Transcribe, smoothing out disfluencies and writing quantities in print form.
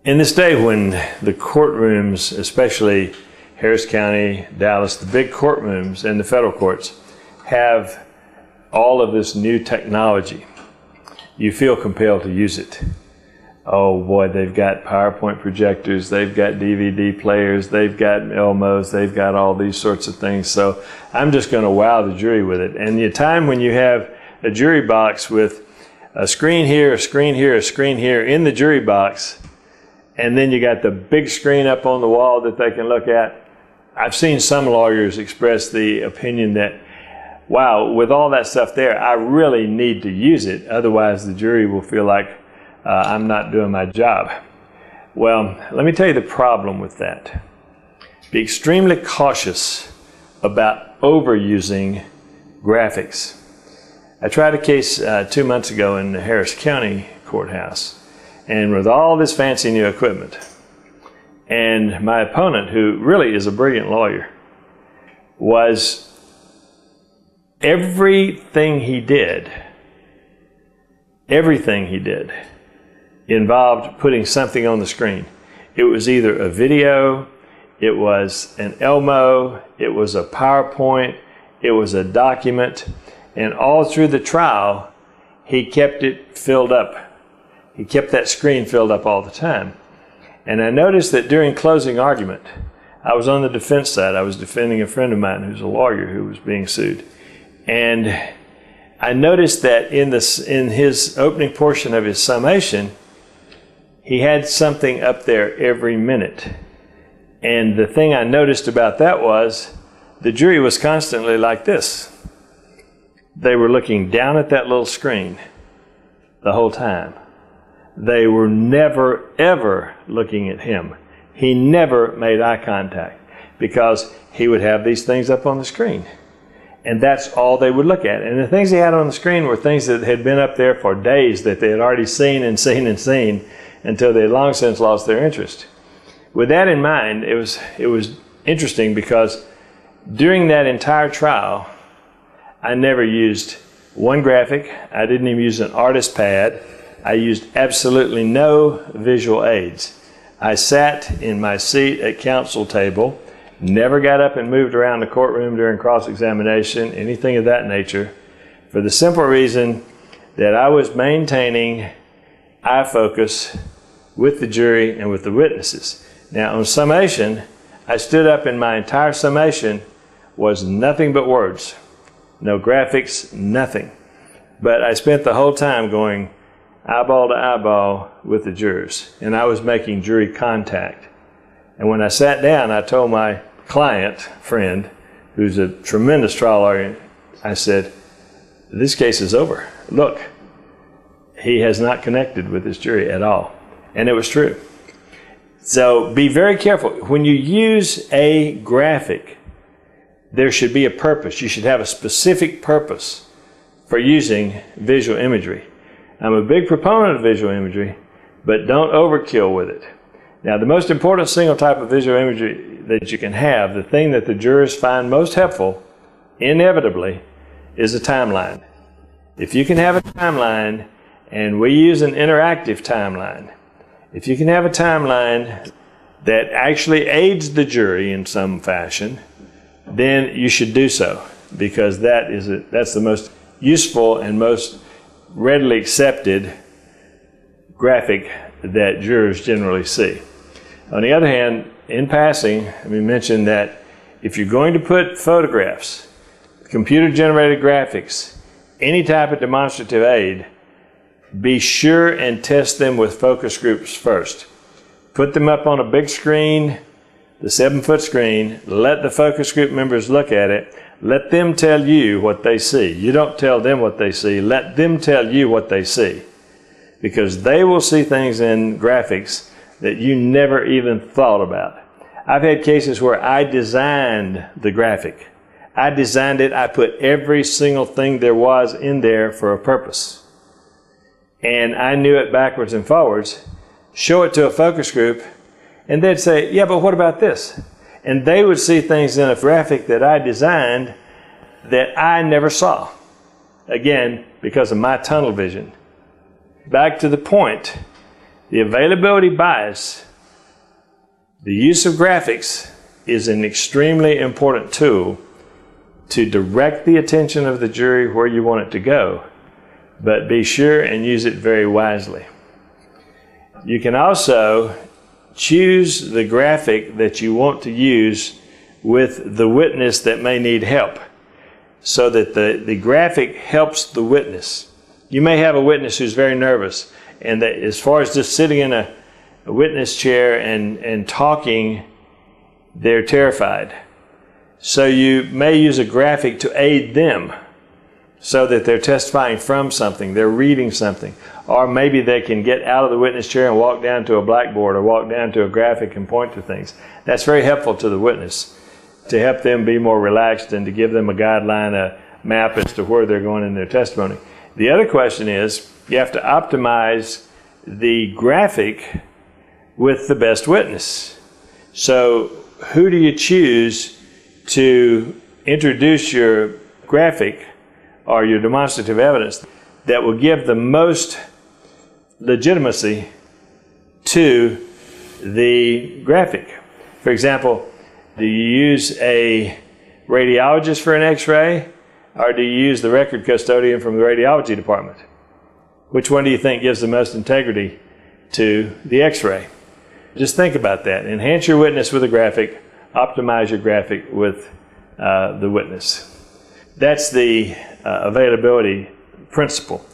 In this day when the courtrooms, especially Harris County, Dallas, the big courtrooms and the federal courts, have all of this new technology, you feel compelled to use it. Oh boy, they've got PowerPoint projectors, they've got DVD players, they've got Elmos, they've got all these sorts of things. So I'm just going to wow the jury with it. And the time when you have a jury box with a screen here, a screen here, a screen here in the jury box, and then you got the big screen up on the wall that they can look at. I've seen some lawyers express the opinion that, wow, with all that stuff there, I really need to use it. Otherwise, the jury will feel like I'm not doing my job. Well, let me tell you the problem with that. Be extremely cautious about overusing graphics. I tried a case 2 months ago in the Harris County courthouse, and with all this fancy new equipment, and my opponent, who really is a brilliant lawyer, was everything he did involved putting something on the screen. It was either a video, it was an Elmo, it was a PowerPoint, it was a document, and all through the trial, he kept it filled up. He kept that screen filled up all the time. And I noticed that during closing argument, I was on the defense side. I was defending a friend of mine who's a lawyer who was being sued. And I noticed that in his opening portion of his summation, he had something up there every minute. And the thing I noticed about that was the jury was constantly like this. They were looking down at that little screen the whole time. They were never, ever looking at him. He never made eye contact because he would have these things up on the screen. And that's all they would look at. And the things he had on the screen were things that had been up there for days that they had already seen and seen and seen until they had long since lost their interest. With that in mind, it was interesting because during that entire trial, I never used one graphic. I didn't even use an artist pad. I used absolutely no visual aids. I sat in my seat at counsel table, never got up and moved around the courtroom during cross-examination, anything of that nature, for the simple reason that I was maintaining eye focus with the jury and with the witnesses. Now, on summation, I stood up and my entire summation was nothing but words. No graphics, nothing. But I spent the whole time going eyeball to eyeball with the jurors, and I was making jury contact. And when I sat down, I told my client, friend, who's a tremendous trial lawyer, I said, this case is over. Look, he has not connected with this jury at all. And it was true. So be very careful. When you use a graphic, there should be a purpose. You should have a specific purpose for using visual imagery. I'm a big proponent of visual imagery, but don't overkill with it. Now, the most important single type of visual imagery that you can have, the thing that the jurors find most helpful, inevitably, is a timeline. If you can have a timeline, and we use an interactive timeline, if you can have a timeline that actually aids the jury in some fashion, then you should do so, because that's the most useful and most readily accepted graphic that jurors generally see. On the other hand, in passing, let me mention that if you're going to put photographs, computer-generated graphics, any type of demonstrative aid, be sure and test them with focus groups first. Put them up on a big screen, the 7-foot screen, let the focus group members look at it, let them tell you what they see. You don't tell them what they see, let them tell you what they see. Because they will see things in graphics that you never even thought about. I've had cases where I designed the graphic. I designed it, I put every single thing there was in there for a purpose. And I knew it backwards and forwards, show it to a focus group, and they'd say, yeah, but what about this? And they would see things in a graphic that I designed that I never saw. Again, because of my tunnel vision. Back to the point The availability bias, the use of graphics, is an extremely important tool to direct the attention of the jury where you want it to go, but be sure and use it very wisely. You can also choose the graphic that you want to use with the witness that may need help, so that the graphic helps the witness. You may have a witness who's very nervous, and that as far as just sitting in a witness chair and talking, they're terrified. So you may use a graphic to aid them so that they're testifying from something, they're reading something, or maybe they can get out of the witness chair and walk down to a blackboard or walk down to a graphic and point to things. That's very helpful to the witness to help them be more relaxed and to give them a guideline, a map as to where they're going in their testimony. The other question is, you have to optimize the graphic with the best witness. So who do you choose to introduce your graphic or your demonstrative evidence that will give the most legitimacy to the graphic? For example, do you use a radiologist for an x-ray, or do you use the record custodian from the radiology department? Which one do you think gives the most integrity to the x-ray? Just think about that. Enhance your witness with a graphic, optimize your graphic with the witness. That's the availability principle.